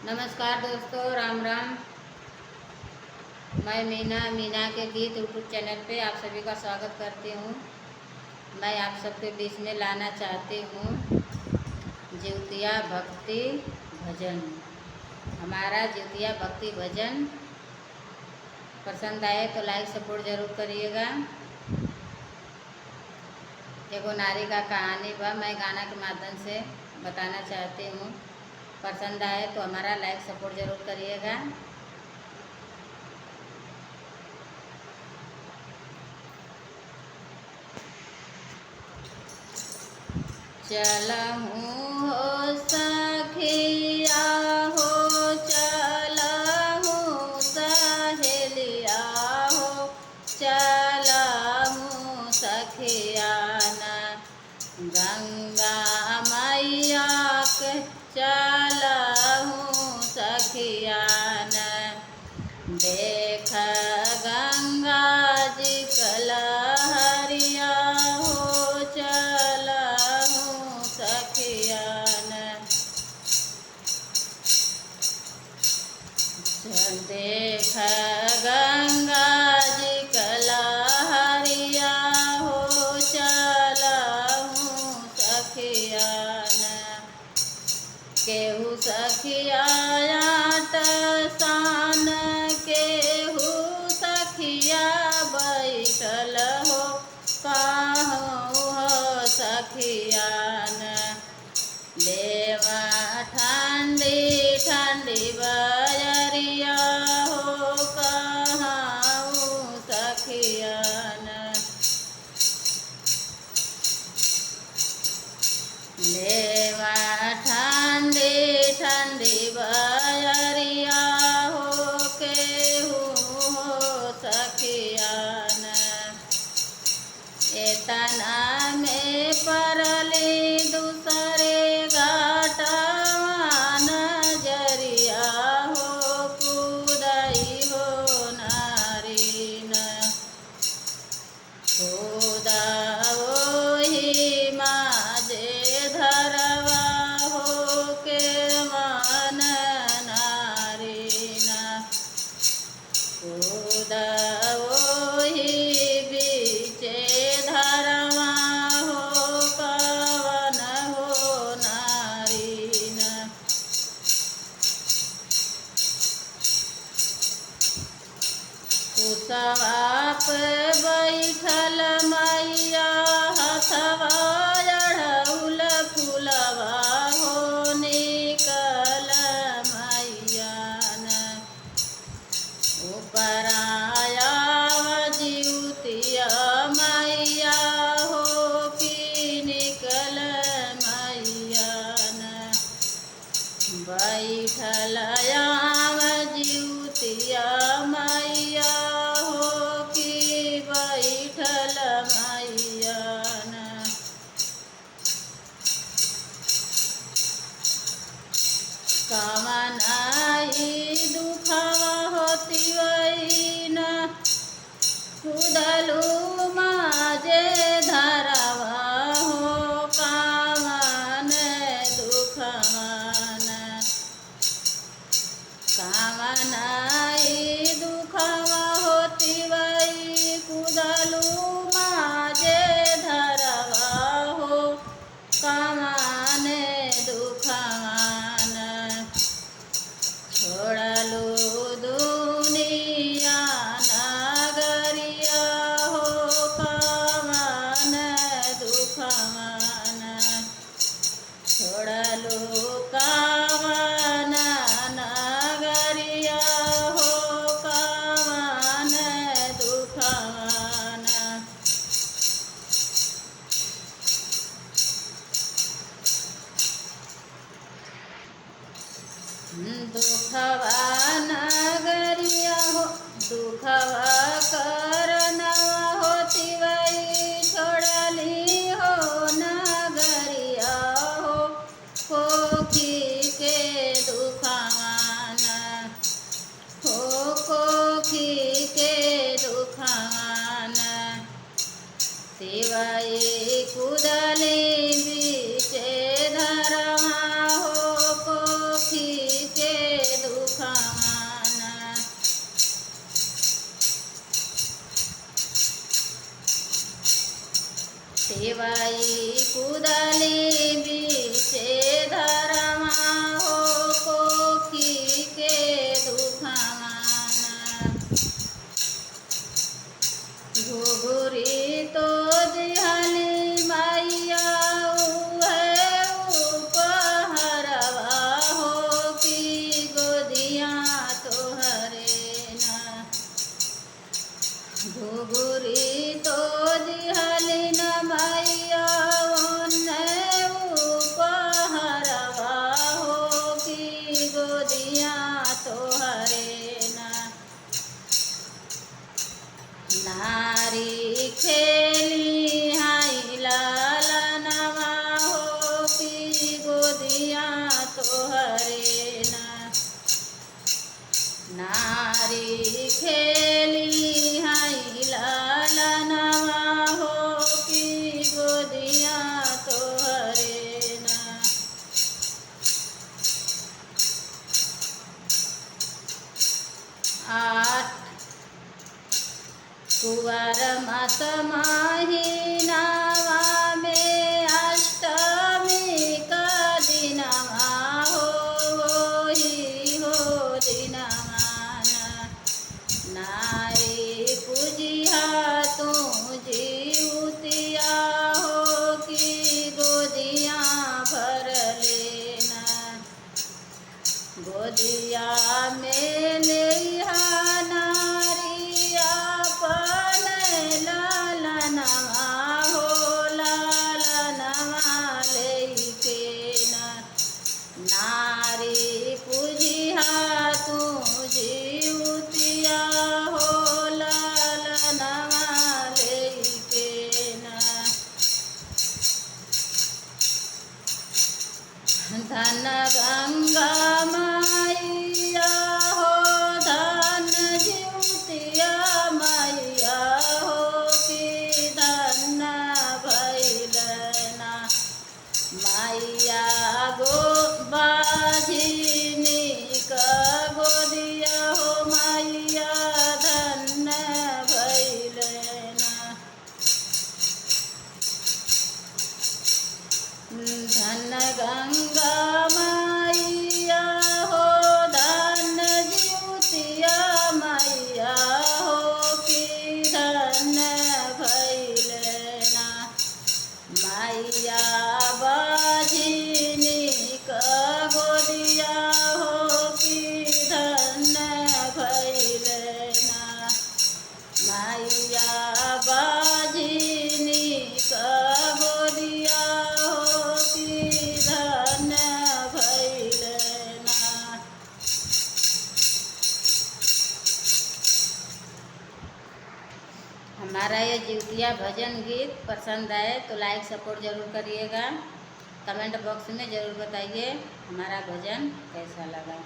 नमस्कार दोस्तों, राम राम। मैं मीना के गीत यूट्यूब चैनल पे आप सभी का स्वागत करती हूँ। मैं आप सबके बीच में लाना चाहती हूँ जिउतिया भक्ति भजन। हमारा जिउतिया भक्ति भजन पसंद आए तो लाइक सपोर्ट ज़रूर करिएगा। एगो नारी का कहानी बा, मैं गाना के माध्यम से बताना चाहती हूँ। पसंद आए तो हमारा लाइक सपोर्ट ज़रूर करिएगा। चलहूँ हो सखिया हो, चलहूँ सहेलिया हो, चलहूँ सखिया न गंगा मैया के, चलहूँ सखिया न देख गंगा जी कलहरिया हो, चलहूँ सखिया न देख गंगा जी कलहरिया हो, चलहूँ सखिया न केहू सखिया आट सान, केहू सखिया बैठल हो, कहूँ हो सखिया न लेवा ठंडी ठंडी बजरिया हो, कहूँ सखिया न लेवा ठंडी ठंडी बजरिया हो, केहू हो सखिया न एतना में परली दूसरे घाटवा नजरिया हो, कुदई हो नारी न खुदा ओही माजे धरवा हो, के मन नारी न खुदा ओही बीचे धरवा हो, कवन हो नारी न कुसवा पे बैठल मैया, हथवा अढ़उल फुलवा हो, निकल मैया न उपराया जिउतिया मैया हो, कि निकल मैया न बैठल आव जिउतिया मैया हो, कि बैठल मैया न कवन आई दुखवा होती वही न खुदलू माजे धरवा हो, कामन दुखवन कामन आई दुखवा होती वही खुदलू माजे धरवा हो, कामन दुखवन छोड़लू दुनिया नगरिया हो, कामन दुखवन छोड़लू कामन नगरिया हो, कामन दुखवन दुखवा नगरिया हो, दुखवा करनवा होती वही छोड़ली हो नगरिया हो, कोखी के दुखवन हो, कोखी के दुखवन सिवाई कुदली बीचे धरवा हो, कोखी के देवाई कुदली बीचे धरमा हो कोखी के दुखाना घुघुरी तो दिहली मैया उहे उपहरवा हो की गोदिया तोहरे ना घुघुरी तो दिहली न मैया उन्हें उपहरवा हो की गोदिया तोहरे ना नारी खेली हाई लालनवा हो की गोदिया तोहरे ना नारी खेली हाई लालनवा हो की गोदिया तोहरे ना आठ कुंवर मास महीनावा में अष्टमी का दिनवा हो ही हो दिनवा नारी पूजिया तू जीवतिया हो की गोदिया भर लेना गोदिया में लेहा नारी अपन लालनवा हो लालनवा लेके ना नारी पूजिया तू जीवतिया हो लालनवा लेके ना धन गंगा मैया हो धन जीवतिया मैया हो कि धन भैलना मैया गो बाझिनी का गोदिया हो मैया धन भैलना धन गंगा मैया हो धन जीवतिया मैया हो कि धन भैलना मैया बाझिनी का गोदिया हो कि धन भैलना मैया बाझिनी का गोदिया हो कि धन भैलना। हमारा ये जिउतिया भजन गीत पसंद आए तो लाइक सपोर्ट ज़रूर करिएगा। कमेंट बॉक्स में ज़रूर बताइए हमारा भजन कैसा लगा।